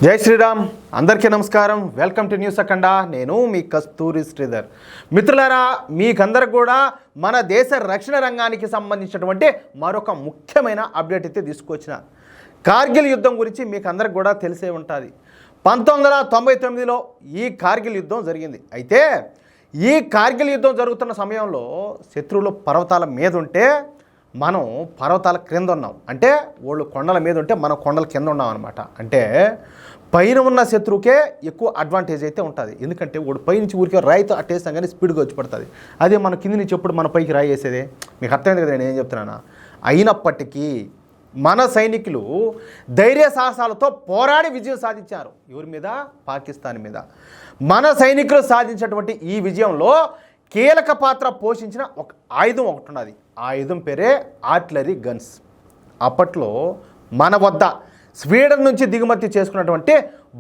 జై శ్రీరామ్. అందరికీ నమస్కారం. వెల్కమ్ టు న్యూస్ అఖండ. నేను మీ కస్తూరి శ్రీధర్. మిత్రులారా, మీకందరికి కూడా మన దేశ రక్షణ రంగానికి సంబంధించినటువంటి మరొక ముఖ్యమైన అప్డేట్ అయితే తీసుకొచ్చిన. కార్గిల్ యుద్ధం గురించి మీకు అందరికి కూడా తెలిసే ఉంటుంది. 1999లో ఈ కార్గిల్ యుద్ధం జరిగింది. అయితే ఈ కార్గిల్ యుద్ధం జరుగుతున్న సమయంలో శత్రువులు పర్వతాల మీద ఉంటే మనం పర్వతాల క్రింద ఉన్నాం. అంటే వాళ్ళు కొండల మీద ఉంటే మనం కొండల కింద ఉన్నాం అనమాట. అంటే పైన ఉన్న శత్రువుకే ఎక్కువ అడ్వాంటేజ్ అయితే ఉంటుంది. ఎందుకంటే వాడు పైనుంచి ఊరికే రాయితో అట్టేస్తాం కానీ స్పీడ్గా వచ్చి పడుతుంది. అదే మన కింది నుంచి ఎప్పుడు మన పైకి రాయి వేసేదే. మీకు అర్థమైంది కదా నేను ఏం చెప్తున్నానా? అయినప్పటికీ మన సైనికులు ధైర్య సాహసాలతో పోరాడి విజయం సాధించారు. ఎవరి మీద? పాకిస్తాన్ మీద. మన సైనికులు సాధించినటువంటి ఈ విజయంలో కీలక పాత్ర పోషించిన ఒక ఆయుధం ఒకటి ఉన్నది. ఆ ఆయుధం పేరే ఆర్టిలరీ గన్స్. అప్పట్లో మన వద్ద స్వీడన్ నుంచి దిగుమతి చేసుకున్నటువంటి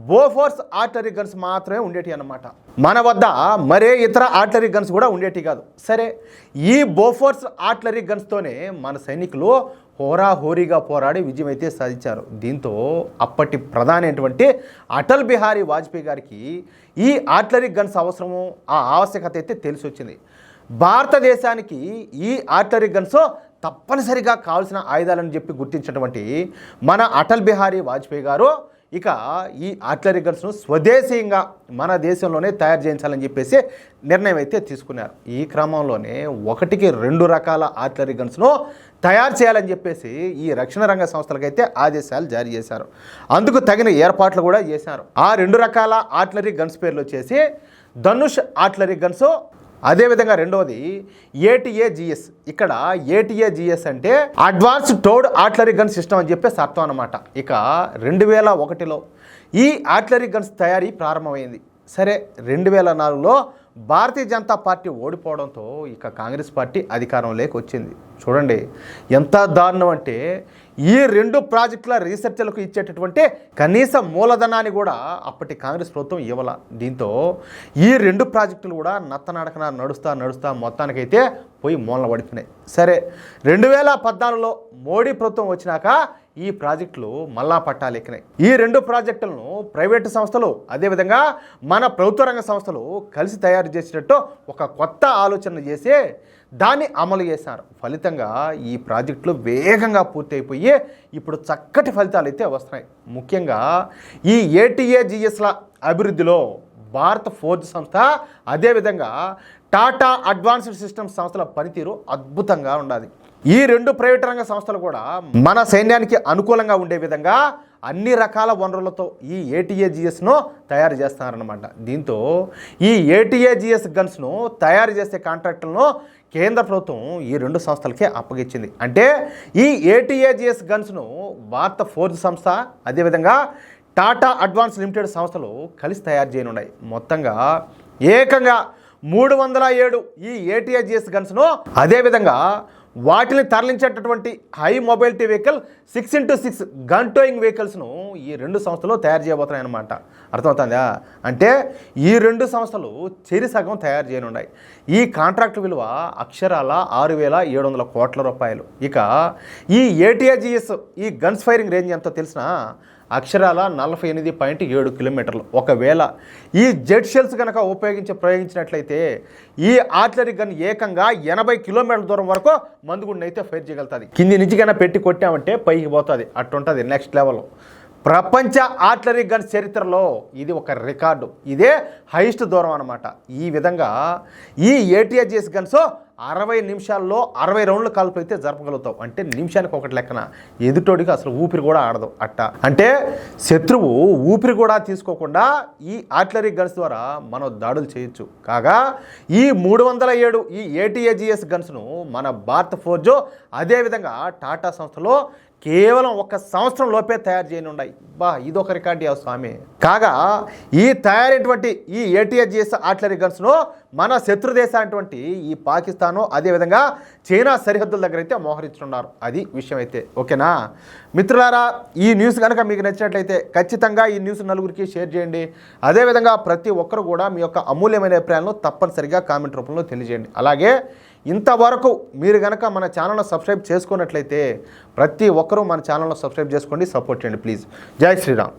బోఫోర్స్ ఆర్టిలరీ గన్స్ మాత్రమే ఉండేటి అన్నమాట. మన వద్ద మరే ఇతర ఆర్టిలరీ గన్స్ కూడా ఉండేటి కాదు. సరే, ఈ బోఫోర్స్ ఆర్టిలరీ గన్స్తోనే మన సైనికులు హోరాహోరీగా పోరాడి విజయం అయితే సాధించారు. దీంతో అప్పటి ప్రధాని అయినటువంటి అటల్ బిహారీ వాజ్పేయి గారికి ఈ ఆర్టిలరీ గన్స్ అవసరము, ఆ ఆవశ్యకత అయితే తెలిసి వచ్చింది. భారతదేశానికి ఈ ఆర్టిలరీ గన్స్ తప్పనిసరిగా కావాల్సిన ఆయుధాలని చెప్పి గుర్తించినటువంటి మన అటల్ బిహారీ వాజ్పేయి గారు ఇక ఈ ఆర్టిలరీ గన్స్ను స్వదేశీయంగా మన దేశంలోనే తయారు చేయించాలని చెప్పేసి నిర్ణయం అయితే తీసుకున్నారు. ఈ క్రమంలోనే 1-2 రకాల ఆర్టిలరీ గన్స్ను తయారు చేయాలని చెప్పేసి ఈ రక్షణ రంగ సంస్థలకైతే ఆదేశాలు జారీ చేశారు. అందుకు తగిన ఏర్పాట్లు కూడా చేశారు. ఆ 2 రకాల ఆర్టిలరీ గన్స్ పేర్లు వచ్చేసి ధనుష్ ఆర్టిలరీ గన్స్, అదేవిధంగా రెండవది ATAGS. ఇక్కడ ATAGS అంటే advance towed artillery gun system అని చెప్పేసి అర్థం అనమాట. ఇక 2001లో ఈ ఆర్టిలరీ గన్స్ తయారీ ప్రారంభమైంది. సరే, 2004లో భారతీయ జనతా పార్టీ ఓడిపోవడంతో ఇక కాంగ్రెస్ పార్టీ అధికారంలోకి వచ్చింది. చూడండి ఎంత దారుణం అంటే ఈ 2 ప్రాజెక్టుల రీసెర్చ్లకు ఇచ్చేటటువంటి కనీస మూలధనాన్ని కూడా అప్పటి కాంగ్రెస్ ప్రభుత్వం ఇవ్వాల. దీంతో ఈ 2 ప్రాజెక్టులు కూడా నత్తనడకన నడుస్తా మొత్తానికైతే పోయి మూలన పడిపోయినాయి. సరే, 2014లో మోడీ ప్రభుత్వం వచ్చినాక ఈ ప్రాజెక్టులు మళ్ళా పట్టాలెక్కినాయి. ఈ 2 ప్రాజెక్టులను ప్రైవేటు సంస్థలు అదేవిధంగా మన ప్రభుత్వ రంగ సంస్థలు కలిసి తయారు చేసినట్టు ఒక కొత్త ఆలోచన చేసి దాన్ని అమలు చేశారు. ఫలితంగా ఈ ప్రాజెక్టులు వేగంగా పూర్తి అయిపోయి ఇప్పుడు చక్కటి ఫలితాలు అయితే వస్తున్నాయి. ముఖ్యంగా ఈ ATAGSల అభివృద్ధిలో భారత ఫోర్జ్ సంస్థ అదేవిధంగా టాటా అడ్వాన్స్డ్ సిస్టమ్స్ సంస్థల పనితీరు అద్భుతంగా ఉండాలి. ఈ 2 ప్రైవేట్ రంగ సంస్థలు కూడా మన సైన్యానికి అనుకూలంగా ఉండే విధంగా అన్ని రకాల వనరులతో ఈ ATAGSను తయారు చేస్తున్నారన్నమాట. దీంతో ఈ ATAGS గన్స్ను తయారు చేసే కాంట్రాక్టులను కేంద్ర ప్రభుత్వం ఈ 2 సంస్థలకే అప్పగించింది. అంటే ఈ ATAGS గన్స్ను భారత ఫోర్జ్ సంస్థ అదేవిధంగా టాటా అడ్వాన్స్ లిమిటెడ్ సంస్థలు కలిసి తయారు చేయనున్నాయి. మొత్తంగా ఏకంగా 307 ఈ ATAGS గన్స్ను అదేవిధంగా వాటిని తరలించేటటువంటి high mobility vehicle 6x6 gun towing వెహికల్స్ను ఈ 2 సంస్థలు తయారు చేయబోతున్నాయి అన్నమాట. అర్థమవుతుందా? అంటే ఈ 2 సంస్థలు చెరిసగం తయారు చేయనున్నాయి. ఈ కాంట్రాక్ట్ విలువ అక్షరాల 6,700 కోట్ల రూపాయలు. ఇక ఈ ATAGS ఈ గన్స్ ఫైరింగ్ రేంజ్ ఎంతో తెలిసినా అక్షరాల 48.7 కిలోమీటర్లు. ఒకవేళ ఈ జెట్ షెల్స్ కనుక ప్రయోగించినట్లయితే ఈ ఆర్టిలరీ గన్ ఏకంగా 80 కిలోమీటర్ల దూరం వరకు మందుగుండె అయితే ఫైర్ చేయగలుగుతుంది. కింది నుంచి కన్నా పెట్టి కొట్టామంటే పైకి పోతుంది. అట్టుంటుంది నెక్స్ట్ లెవెల్. ప్రపంచ ఆర్టిలరీ గన్స్ చరిత్రలో ఇది ఒక రికార్డు. ఇదే హైయెస్ట్ దూరం అనమాట. ఈ విధంగా ఈ ATAGS గన్స్ 60 నిమిషాల్లో 60 రౌండ్ల కాల్పులు అయితే జరపగలుగుతావు. అంటే నిమిషానికి ఒకటి లెక్కన. ఎదుటోడికి అసలు ఊపిరి కూడా ఆడదు. అంటే శత్రువు ఊపిరి కూడా తీసుకోకుండా ఈ ఆర్టిలరీ గన్స్ ద్వారా మనం దాడులు చేయొచ్చు. కాగా ఈ 307 ఈ ATAGS గన్స్ను మన భారత ఫోర్జ్ అదేవిధంగా టాటా సంస్థలో కేవలం 1 సంవత్సరం లోపే తయారు చేయనున్నాయి. ఇదొక రికార్డు స్వామి. కాగా ఈ తయారైనటువంటి ఈ ATAGS ఆర్టిలరీ గన్స్ను మన శత్రు దేశమైనటువంటి ఈ పాకిస్తాను అదేవిధంగా చైనా సరిహద్దుల దగ్గర అయితే మోహరించుతున్నారు. అది విషయం అయితే. ఓకేనా మిత్రులారా, ఈ న్యూస్ కనుక మీకు నచ్చినట్లయితే ఖచ్చితంగా ఈ న్యూస్ నలుగురికి షేర్ చేయండి. అదేవిధంగా ప్రతి ఒక్కరు కూడా మీ యొక్క అమూల్యమైన అభిప్రాయాలను తప్పనిసరిగా కామెంట్ రూపంలో తెలియజేయండి. అలాగే ఇంతవరకు మీరు కనుక మన ఛానల్ను సబ్స్క్రైబ్ చేసుకున్నట్లయితే ప్రతి ఒక్కరూ మన ఛానల్ను సబ్స్క్రైబ్ చేసుకోండి, సపోర్ట్ చేయండి ప్లీజ్. జై శ్రీరామ్.